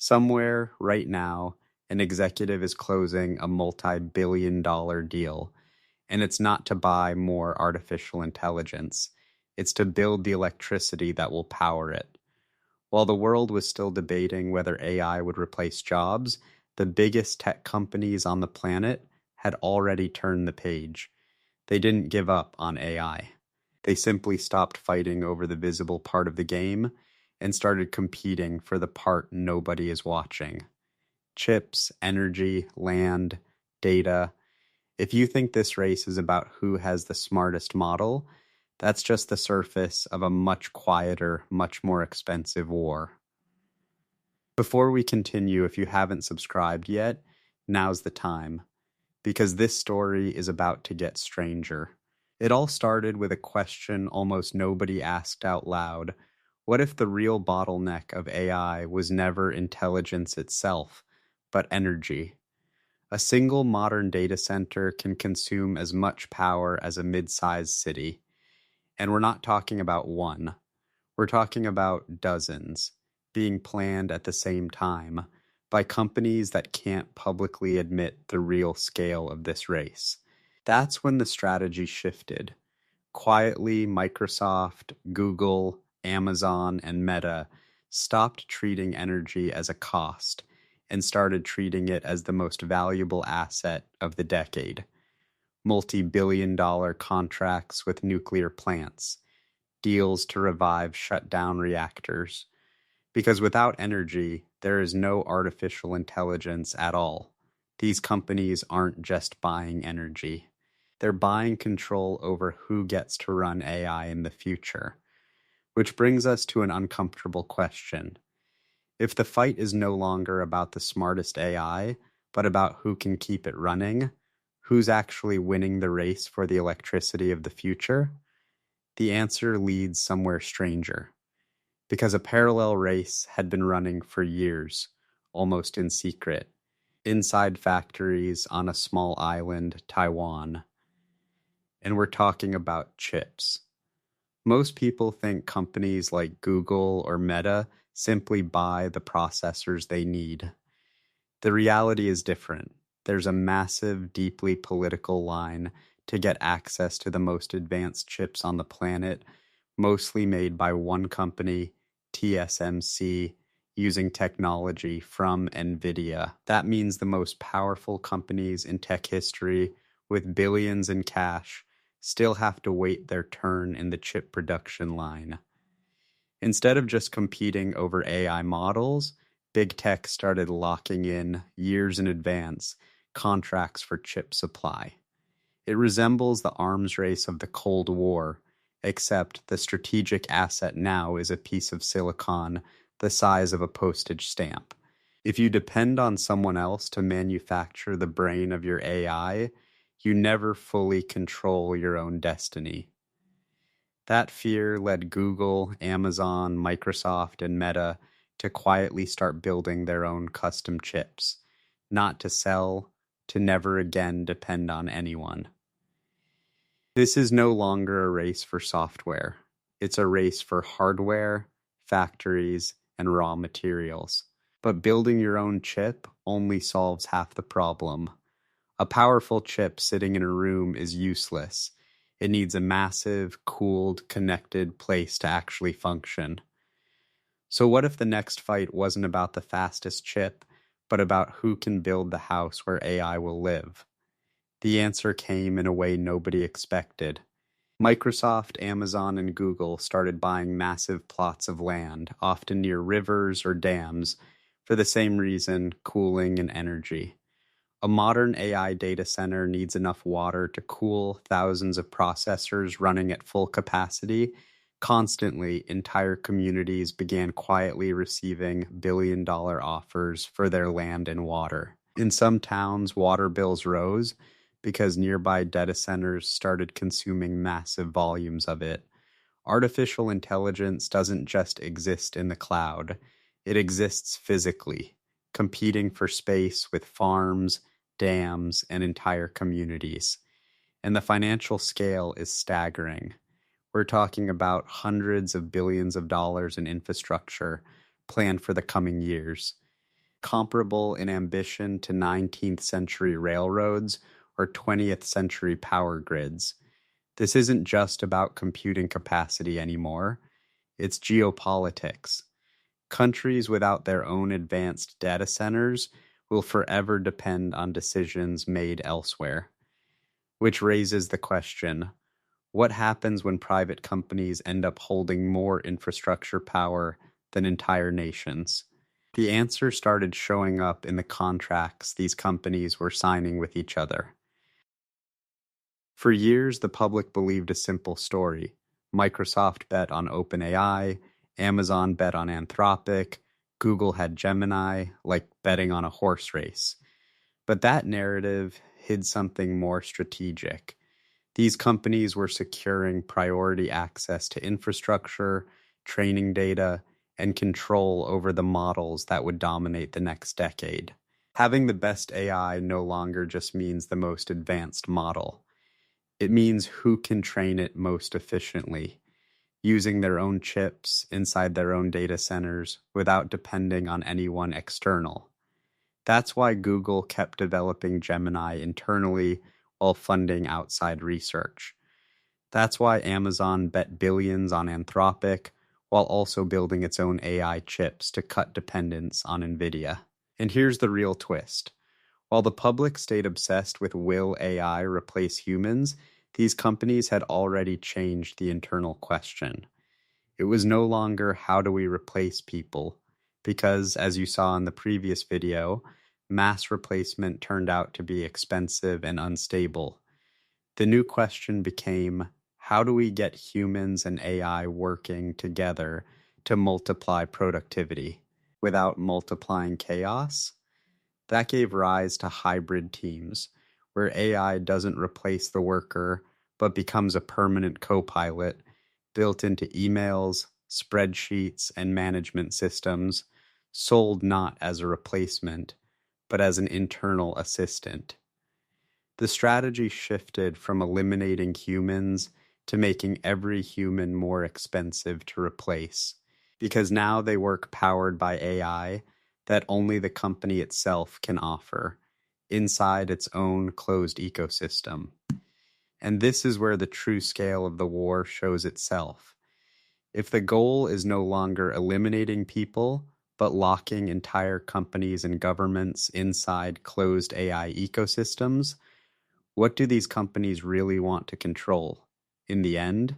Somewhere, right now, an executive is closing a multi-billion-dollar deal, and it's not to buy more artificial intelligence. It's to build the electricity that will power it. While the world was still debating whether AI would replace jobs, the biggest tech companies on the planet had already turned the page. They didn't give up on AI. They simply stopped fighting over the visible part of the game and started competing for the part nobody is watching. Chips, energy, land, data. If you think this race is about who has the smartest model, that's just the surface of a much quieter, much more expensive war. Before we continue, if you haven't subscribed yet, now's the time, because this story is about to get stranger. It all started with a question almost nobody asked out loud. What if the real bottleneck of AI was never intelligence itself, but energy? A single modern data center can consume as much power as a mid-sized city. And we're not talking about one. We're talking about dozens being planned at the same time by companies that can't publicly admit the real scale of this race. That's when the strategy shifted. Quietly, Microsoft, Google, Amazon, and Meta stopped treating energy as a cost and started treating it as the most valuable asset of the decade. Multi-billion-dollar contracts with nuclear plants, deals to revive shut-down reactors. Because without energy, there is no artificial intelligence at all. These companies aren't just buying energy. They're buying control over who gets to run AI in the future. Which brings us to an uncomfortable question. If the fight is no longer about the smartest AI, but about who can keep it running, who's actually winning the race for the electricity of the future? The answer leads somewhere stranger. Because a parallel race had been running for years, almost in secret, inside factories on a small island, Taiwan. And we're talking about chips. Most people think companies like Google or Meta simply buy the processors they need. The reality is different. There's a massive, deeply political line to get access to the most advanced chips on the planet, mostly made by one company, TSMC, using technology from NVIDIA. That means the most powerful companies in tech history, with billions in cash, still have to wait their turn in the chip production line. Instead of just competing over AI models, big tech started locking in, years in advance, contracts for chip supply. It resembles the arms race of the Cold War, except the strategic asset now is a piece of silicon the size of a postage stamp. If you depend on someone else to manufacture the brain of your AI, you never fully control your own destiny. That fear led Google, Amazon, Microsoft, and Meta to quietly start building their own custom chips, not to sell, to never again depend on anyone. This is no longer a race for software. It's a race for hardware, factories, and raw materials. But building your own chip only solves half the problem. A powerful chip sitting in a room is useless. It needs a massive, cooled, connected place to actually function. So what if the next fight wasn't about the fastest chip, but about who can build the house where AI will live? The answer came in a way nobody expected. Microsoft, Amazon, and Google started buying massive plots of land, often near rivers or dams, for the same reason, cooling and energy. A modern AI data center needs enough water to cool thousands of processors running at full capacity. Constantly, entire communities began quietly receiving billion-dollar offers for their land and water. In some towns, water bills rose because nearby data centers started consuming massive volumes of it. Artificial intelligence doesn't just exist in the cloud. It exists physically, competing for space with farms, dams, and entire communities. And the financial scale is staggering. We're talking about hundreds of billions of dollars in infrastructure planned for the coming years. comparable in ambition to 19th century railroads or 20th century power grids. This isn't just about computing capacity anymore, it's geopolitics. Countries without their own advanced data centers will forever depend on decisions made elsewhere. Which raises the question, what happens when private companies end up holding more infrastructure power than entire nations? The answer started showing up in the contracts these companies were signing with each other. For years, the public believed a simple story. Microsoft bet on OpenAI, Amazon bet on Anthropic, Google had Gemini, like betting on a horse race. But that narrative hid something more strategic. These companies were securing priority access to infrastructure, training data, and control over the models that would dominate the next decade. Having the best AI no longer just means the most advanced model. It means who can train it most efficiently, using their own chips inside their own data centers without depending on anyone external. That's why Google kept developing Gemini internally while funding outside research. That's why Amazon bet billions on Anthropic while also building its own AI chips to cut dependence on NVIDIA. And here's the real twist. While the public stayed obsessed with will AI replace humans, these companies had already changed the internal question. It was no longer how do we replace people, because as you saw in the previous video, mass replacement turned out to be expensive and unstable. The new question became, how do we get humans and AI working together to multiply productivity without multiplying chaos? That gave rise to hybrid teams, where AI doesn't replace the worker, but becomes a permanent co-pilot built into emails, spreadsheets, and management systems, sold not as a replacement, but as an internal assistant. The strategy shifted from eliminating humans to making every human more expensive to replace, because now they work powered by AI that only the company itself can offer, inside its own closed ecosystem. And this is where the true scale of the war shows itself. If the goal is no longer eliminating people, but locking entire companies and governments inside closed AI ecosystems, what do these companies really want to control? In the end,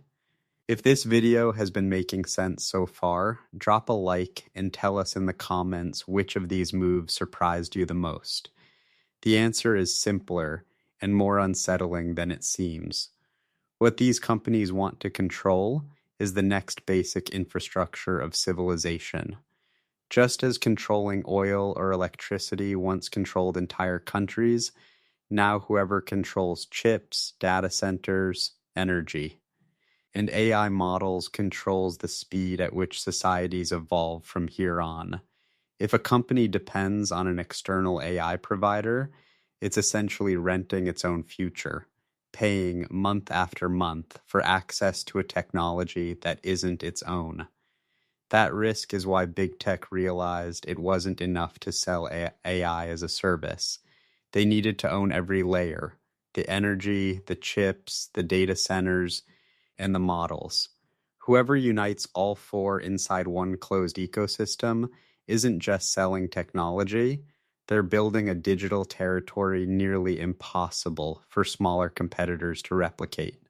if this video has been making sense so far, drop a like and tell us in the comments which of these moves surprised you the most. The answer is simpler and more unsettling than it seems. What these companies want to control is the next basic infrastructure of civilization. Just as controlling oil or electricity once controlled entire countries, now whoever controls chips, data centers, energy, and AI models controls the speed at which societies evolve from here on. If a company depends on an external AI provider, it's essentially renting its own future, paying month after month for access to a technology that isn't its own. That risk is why big tech realized it wasn't enough to sell AI as a service. They needed to own every layer, the energy, the chips, the data centers, and the models. Whoever unites all four inside one closed ecosystem isn't just selling technology, they're building a digital territory nearly impossible for smaller competitors to replicate.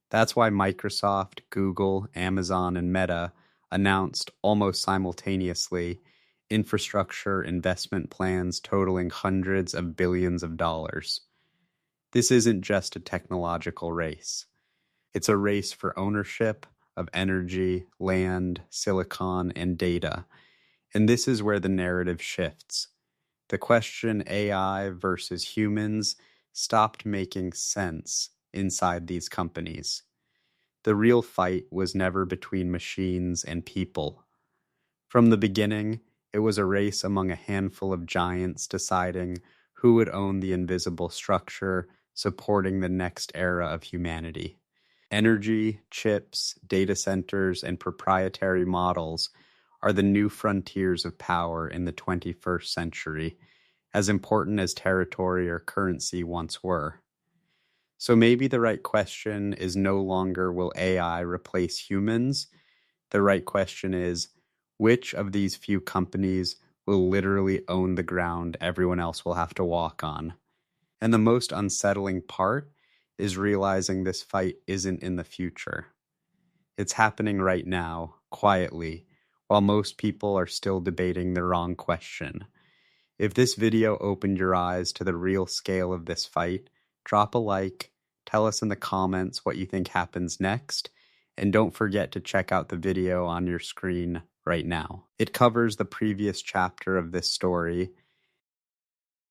That's why Microsoft, Google, Amazon, and Meta announced almost simultaneously infrastructure investment plans totaling hundreds of billions of dollars. This isn't just a technological race. It's a race for ownership of energy, land, silicon, and data. And this is where the narrative shifts. The question AI versus humans stopped making sense inside these companies. The real fight was never between machines and people. From the beginning, it was a race among a handful of giants deciding who would own the invisible structure supporting the next era of humanity. Energy, chips, data centers, and proprietary models are the new frontiers of power in the 21st century, as important as territory or currency once were. So maybe the right question is no longer will AI replace humans? The right question is which of these few companies will literally own the ground everyone else will have to walk on? And the most unsettling part is realizing this fight isn't in the future. It's happening right now, quietly, while most people are still debating the wrong question. If this video opened your eyes to the real scale of this fight, drop a like, tell us in the comments what you think happens next, and don't forget to check out the video on your screen right now. It covers the previous chapter of this story,